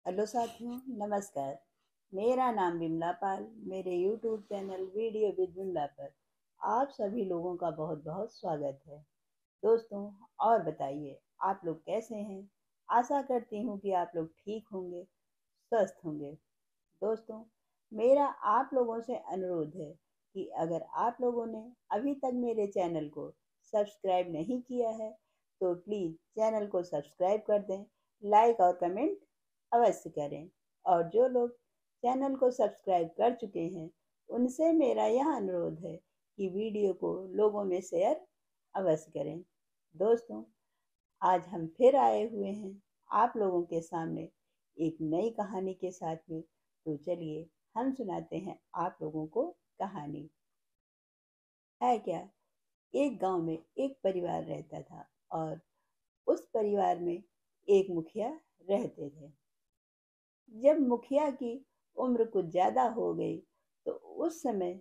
Hello साथियों, नमस्कार। मेरा नाम विमला पाल। मेरे YouTube channel video with Vimla पर आप सभी लोगों का बहुत बहुत स्वागत है। दोस्तों, और बताइए आप लोग कैसे हैं। आशा करती हूँ कि आप लोग ठीक होंगे, स्वस्थ होंगे। दोस्तों, मेरा आप लोगों से अनुरोध है कि अगर आप लोगों ने अभी तक मेरे चैनल को सब्सक्राइब नहीं किया है तो प्लीज़ चैनल को सब्सक्राइब कर दें, लाइक और कमेंट अवश्य करें। और जो लोग चैनल को सब्सक्राइब कर चुके हैं उनसे मेरा यह अनुरोध है कि वीडियो को लोगों में शेयर अवश्य करें। दोस्तों, आज हम फिर आए हुए हैं आप लोगों के सामने एक नई कहानी के साथ में। तो चलिए हम सुनाते हैं आप लोगों को कहानी। है क्या, एक गांव में एक परिवार रहता था और उस परिवार में एक मुखिया रहते थे। जब मुखिया की उम्र कुछ ज्यादा हो गई तो उस समय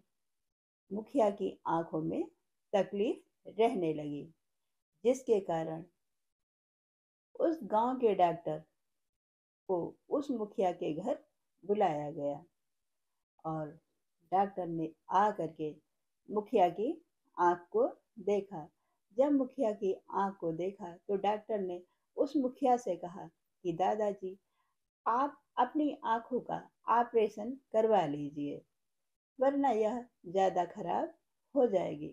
मुखिया की आंखों में तकलीफ रहने लगी, जिसके कारण उस गांव के डॉक्टर को उस मुखिया के घर बुलाया गया। और डॉक्टर ने आ करके मुखिया की आंख को देखा। जब मुखिया की आंख को देखा तो डॉक्टर ने उस मुखिया से कहा कि दादाजी, आप अपनी आंखों का ऑपरेशन करवा लीजिए, वरना यह ज्यादा खराब हो जाएगी।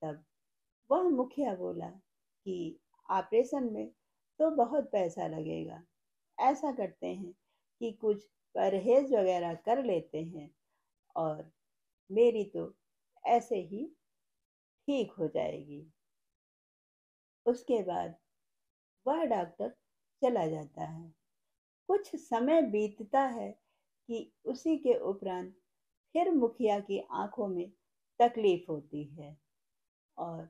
तब वह मुखिया बोला कि ऑपरेशन में तो बहुत पैसा लगेगा। ऐसा करते हैं कि कुछ परहेज वगैरह कर लेते हैं और मेरी तो ऐसे ही ठीक हो जाएगी। उसके बाद वह डॉक्टर चला जाता है। कुछ समय बीतता है कि उसी के उपरांत फिर मुखिया की आंखों में तकलीफ होती है और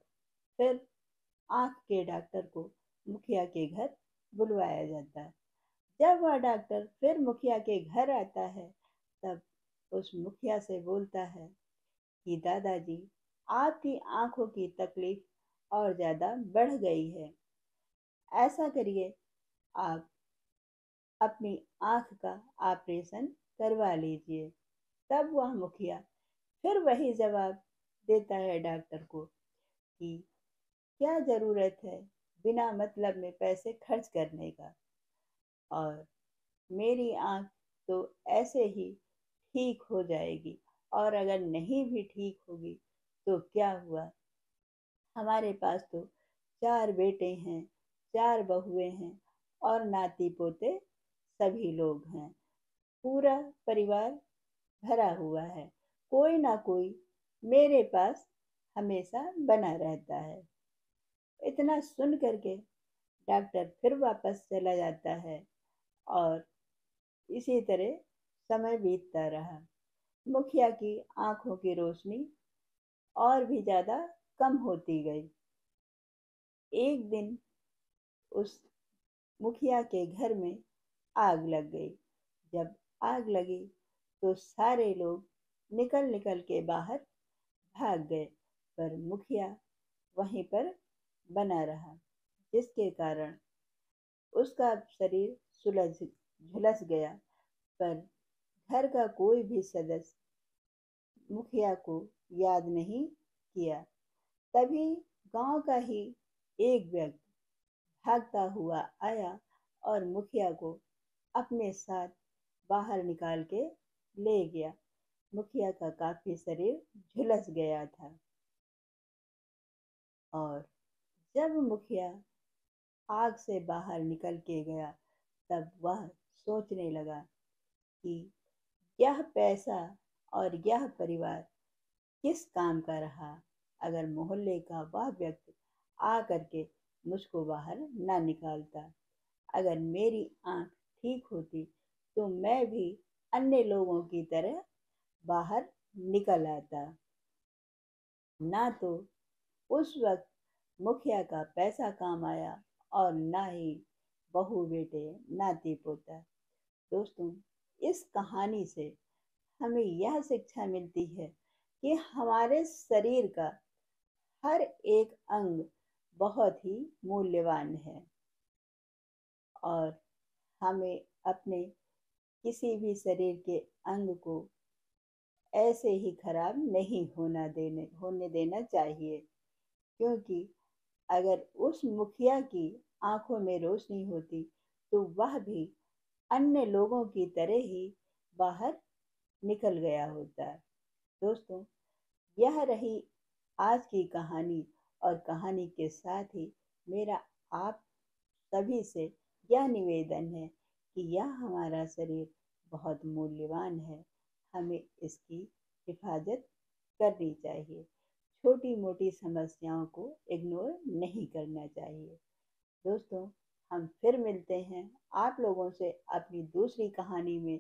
फिर आंख के डॉक्टर को मुखिया के घर बुलवाया जाता है। जब वह डॉक्टर फिर मुखिया के घर आता है तब उस मुखिया से बोलता है कि दादाजी, आपकी आंखों की तकलीफ और ज़्यादा बढ़ गई है। ऐसा करिए, आप अपनी आंख का ऑपरेशन करवा लीजिए। तब वह मुखिया फिर वही जवाब देता है डॉक्टर को कि क्या ज़रूरत है बिना मतलब में पैसे खर्च करने का, और मेरी आंख तो ऐसे ही ठीक हो जाएगी, और अगर नहीं भी ठीक होगी तो क्या हुआ, हमारे पास तो 4 बेटे हैं, 4 बहुएं हैं और नाती पोते सभी लोग हैं। पूरा परिवार भरा हुआ है। कोई ना कोई मेरे पास हमेशा बना रहता है। इतना सुन करके डॉक्टर फिर वापस चला जाता है और इसी तरह समय बीतता रहा। मुखिया की आंखों की रोशनी और भी ज्यादा कम होती गई। एक दिन उस मुखिया के घर में आग लग गई। जब आग लगी तो सारे लोग निकल निकल के बाहर भाग गए, पर मुखिया वहीं पर बना रहा, जिसके कारण उसका शरीर सुलझ झुलस गया। पर घर का कोई भी सदस्य मुखिया को याद नहीं किया। तभी गांव का ही एक व्यक्ति भागता हुआ आया और मुखिया को अपने साथ बाहर निकाल के ले गया। मुखिया का काफी शरीर झुलस गया था और जब मुखिया आग से बाहर निकल के गया तब वह सोचने लगा कि यह पैसा और यह परिवार किस काम का रहा, अगर मोहल्ले का वह व्यक्ति आ करके मुझको बाहर ना निकालता। अगर मेरी आंख ठीक होती तो मैं भी अन्य लोगों की तरह बाहर निकल आता। ना तो उस वक्त मुखिया का पैसा काम आया और ना ही बहू बेटे नाती पोता। दोस्तों, इस कहानी से हमें यह शिक्षा मिलती है कि हमारे शरीर का हर एक अंग बहुत ही मूल्यवान है और हमें अपने किसी भी शरीर के अंग को ऐसे ही खराब नहीं होने देना चाहिए, क्योंकि अगर उस मुखिया की आंखों में रोशनी होती तो वह भी अन्य लोगों की तरह ही बाहर निकल गया होता। दोस्तों, यह रही आज की कहानी, और कहानी के साथ ही मेरा आप सभी से यह निवेदन है कि यह हमारा शरीर बहुत मूल्यवान है, हमें इसकी हिफाजत करनी चाहिए। छोटी मोटी समस्याओं को इग्नोर नहीं करना चाहिए। दोस्तों, हम फिर मिलते हैं आप लोगों से अपनी दूसरी कहानी में।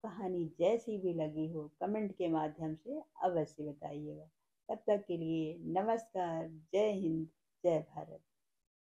कहानी जैसी भी लगी हो कमेंट के माध्यम से अवश्य बताइएगा। तब तक के लिए नमस्कार, जय हिंद, जय भारत।